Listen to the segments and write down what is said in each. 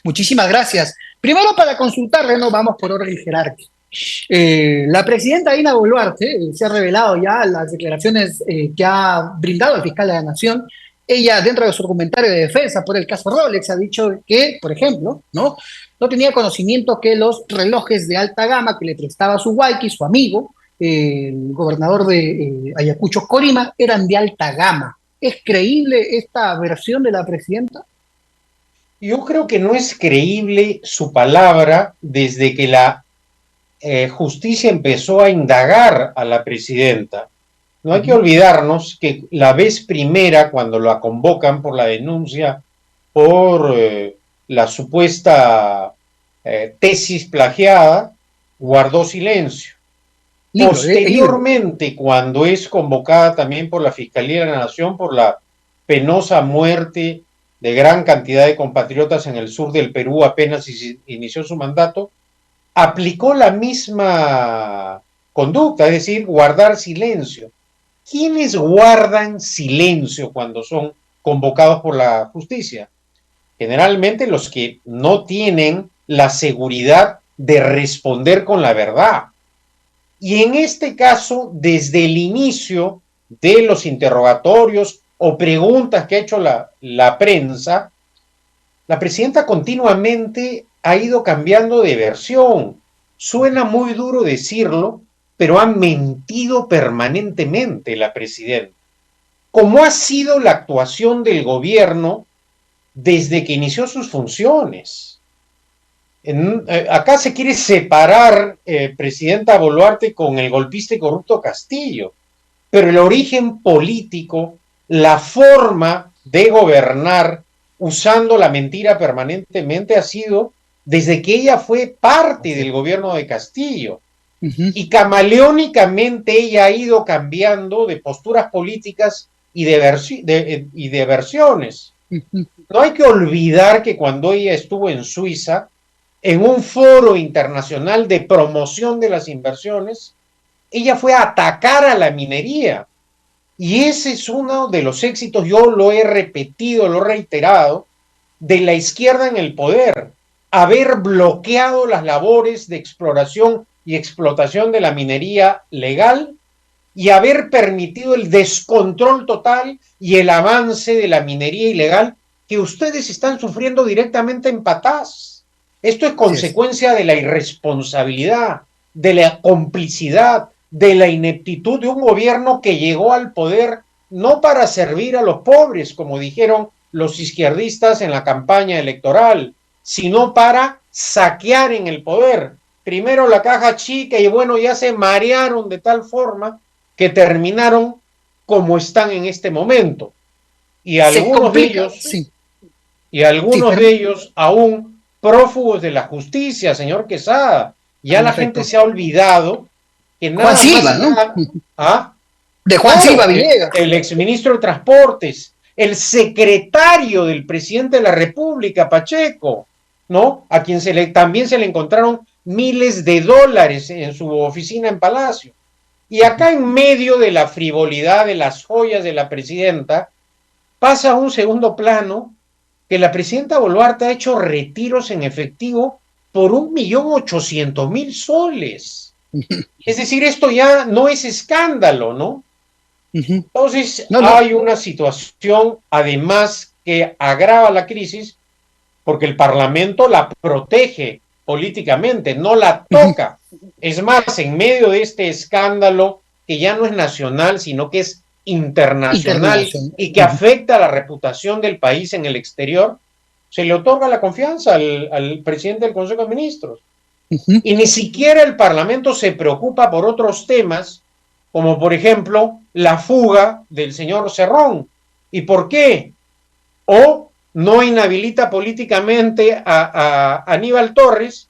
Muchísimas gracias. Primero, para consultarle, no vamos por orden jerárquico. La presidenta Dina Boluarte se ha revelado ya las declaraciones que ha brindado el fiscal de la Nación. Ella, dentro de su comentario de defensa por el caso Rolex, ha dicho que, por ejemplo, no tenía conocimiento que los relojes de alta gama que le prestaba su Waiki, su amigo, el gobernador de Ayacucho, Corima, eran de alta gama. ¿Es creíble esta versión de la presidenta? Yo creo que no es creíble su palabra desde que la justicia empezó a indagar a la presidenta. No hay que olvidarnos que la vez primera, cuando la convocan por la denuncia por la supuesta tesis plagiada, guardó silencio. Libro, libro. Posteriormente, cuando es convocada también por la Fiscalía de la Nación por la penosa muerte de gran cantidad de compatriotas en el sur del Perú apenas inició su mandato, aplicó la misma conducta, es decir, guardar silencio. ¿Quiénes guardan silencio cuando son convocados por la justicia? Generalmente los que no tienen la seguridad de responder con la verdad. Y en este caso, desde el inicio de los interrogatorios o preguntas que ha hecho la prensa, la presidenta continuamente ha ido cambiando de versión. Suena muy duro decirlo, pero ha mentido permanentemente la presidenta. ¿Cómo ha sido la actuación del gobierno desde que inició sus funciones? Acá se quiere separar presidenta Boluarte con el golpista y corrupto Castillo, pero el origen político, la forma de gobernar usando la mentira permanentemente ha sido desde que ella fue parte del gobierno de Castillo. Y camaleónicamente ella ha ido cambiando de posturas políticas y de versiones. No hay que olvidar que cuando ella estuvo en Suiza, en un foro internacional de promoción de las inversiones, ella fue a atacar a la minería. Y ese es uno de los éxitos, yo lo he repetido, lo he reiterado, de la izquierda en el poder, haber bloqueado las labores de exploración y explotación de la minería legal y haber permitido el descontrol total y el avance de la minería ilegal que ustedes están sufriendo directamente en Patás. Esto es consecuencia de la irresponsabilidad, de la complicidad, de la ineptitud de un gobierno que llegó al poder no para servir a los pobres, como dijeron los izquierdistas en la campaña electoral, sino para saquear en el poder. Primero la caja chica y bueno, ya se marearon de tal forma que terminaron como están en este momento. Y Se algunos de complica, ellos, sí. y algunos de ellos aún prófugos de la justicia, señor Quesada. Ya En la gente efecto. se ha olvidado que Juan nada más Silva, y ¿no? nada. ¿Ah? De Juan Claro, Silva Villegas. el exministro de Transportes, el secretario del presidente de la República, Pacheco, ¿no? A quien también se le encontraron miles de dólares en su oficina en Palacio. Y acá en medio de la frivolidad de las joyas de la presidenta, pasa a un segundo plano que la presidenta Boluarte ha hecho retiros en efectivo por 1.800.000 soles. Es decir, esto ya no es escándalo, ¿no? Entonces No, no. hay una situación además que agrava la crisis porque el Parlamento la protege políticamente, no la toca. Es más, en medio de este escándalo que ya no es nacional, sino que es internacional Internacional. y que afecta a la reputación del país en el exterior, se le otorga la confianza al presidente del Consejo de Ministros. Y ni siquiera el Parlamento se preocupa por otros temas, como por ejemplo la fuga del señor Cerrón. ¿Y por qué? O no inhabilita políticamente a Aníbal Torres,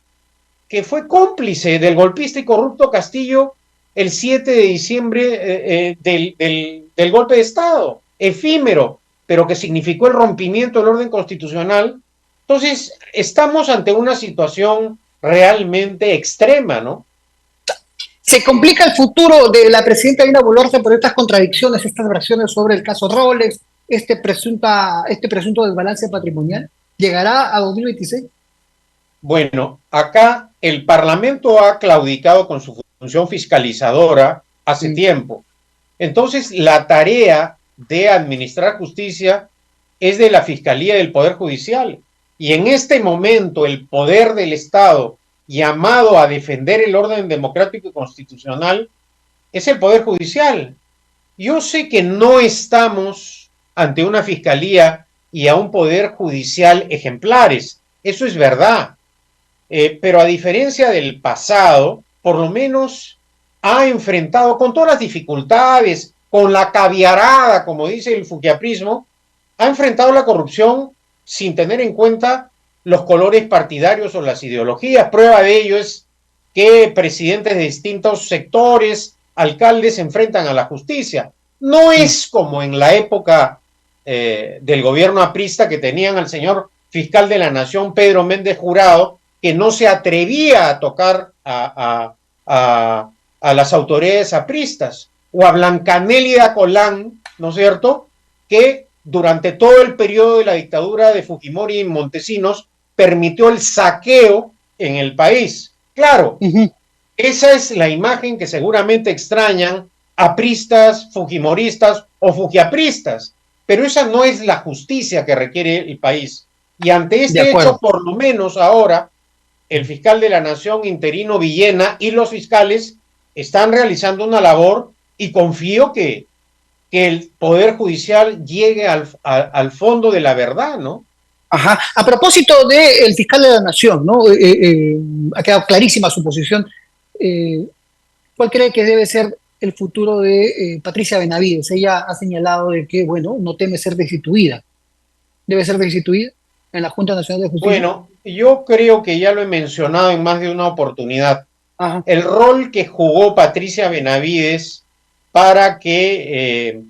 que fue cómplice del golpista y corrupto Castillo el 7 de diciembre del golpe de Estado, efímero, pero que significó el rompimiento del orden constitucional. Entonces, estamos ante una situación realmente extrema, ¿no? Se complica el futuro de la presidenta Dina Boluarte por estas contradicciones, estas versiones sobre el caso Rolex, este presunto desbalance patrimonial. ¿Llegará a 2026? Bueno, acá el Parlamento ha claudicado con su función fiscalizadora hace Sí, tiempo. Entonces, la tarea de administrar justicia es de la Fiscalía del Poder Judicial. Y en este momento, el poder del Estado llamado a defender el orden democrático y constitucional es el Poder Judicial. Yo sé que no estamos ante una Fiscalía y a un Poder Judicial ejemplares. Eso es verdad. Pero a diferencia del pasado, por lo menos ha enfrentado con todas las dificultades, con la caviarada, como dice el fuquiaprismo, ha enfrentado la corrupción sin tener en cuenta los colores partidarios o las ideologías. Prueba de ello es que presidentes de distintos sectores, alcaldes, se enfrentan a la justicia. No sí. es como en la época del gobierno aprista, que tenían al señor fiscal de la Nación, Pedro Méndez Jurado, que no se atrevía a tocar a las autoridades apristas, o a Blancanélida Colán, ¿no es cierto?, que durante todo el periodo de la dictadura de Fujimori y Montesinos permitió el saqueo en el país. Claro, Ujú. esa es la imagen que seguramente extrañan apristas, fujimoristas o fujiapristas, pero esa no es la justicia que requiere el país. Y ante De este hecho, acuerdo. por lo menos ahora, el fiscal de la Nación interino Villena y los fiscales están realizando una labor, y confío que el Poder Judicial llegue al fondo de la verdad, ¿no? Ajá. A propósito del fiscal de la Nación, ¿no? Ha quedado clarísima su posición. Eh, ¿Cuál cree que debe ser el futuro de Patricia Benavides? Ella ha señalado de que, bueno, no teme ser destituida. ¿Debe ser destituida en la Junta Nacional de Justicia? Bueno, yo creo que ya lo he mencionado en más de una oportunidad. Ajá. El rol que jugó Patricia Benavides para que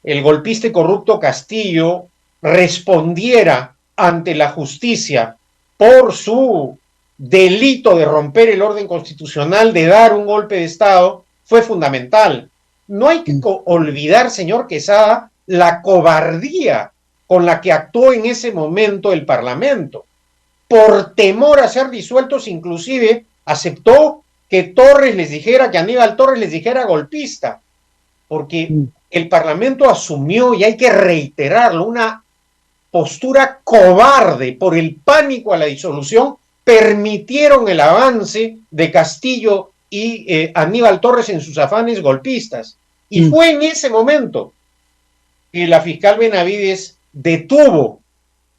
el golpista y corrupto Castillo respondiera ante la justicia por su delito de romper el orden constitucional, de dar un golpe de Estado, fue fundamental. No hay que olvidar, señor Quesada, la cobardía con la que actuó en ese momento el Parlamento. Por temor a ser disueltos, inclusive aceptó que Torres les dijera, que Aníbal Torres les dijera golpista, porque el Parlamento asumió, y hay que reiterarlo, una postura cobarde. Por el pánico a la disolución, permitieron el avance de Castillo y Aníbal Torres en sus afanes golpistas. Y fue en ese momento que la fiscal Benavides detuvo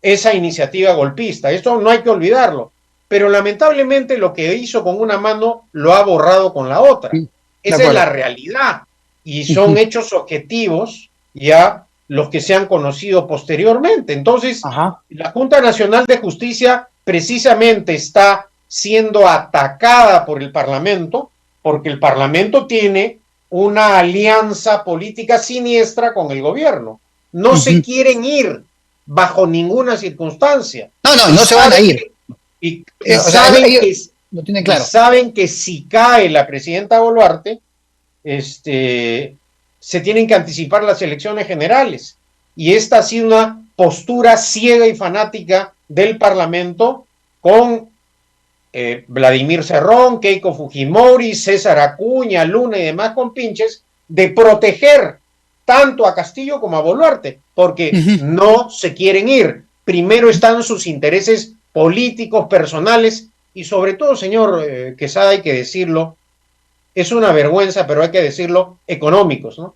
esa iniciativa golpista. Esto no hay que olvidarlo. Pero lamentablemente lo que hizo con una mano lo ha borrado con la otra. De Esa es la acuerdo. realidad. Y son hechos objetivos ya los que se han conocido posteriormente. Entonces, Ajá. la Junta Nacional de Justicia precisamente está siendo atacada por el Parlamento, porque el Parlamento tiene una alianza política siniestra con el gobierno. No se quieren ir bajo ninguna circunstancia. No, no, Y no se van a saben ir. que, y O sea, saben ellos que, lo tienen y claro. saben que si cae la presidenta Boluarte, se tienen que anticipar las elecciones generales. Y esta ha sido una postura ciega y fanática del Parlamento con Vladimir Cerrón, Keiko Fujimori, César Acuña, Luna y demás compinches, de proteger tanto a Castillo como a Boluarte, porque no se quieren ir. Primero están sus intereses políticos, personales, y sobre todo, señor Quesada, hay que decirlo, es una vergüenza, pero hay que decirlo, económicos, ¿no?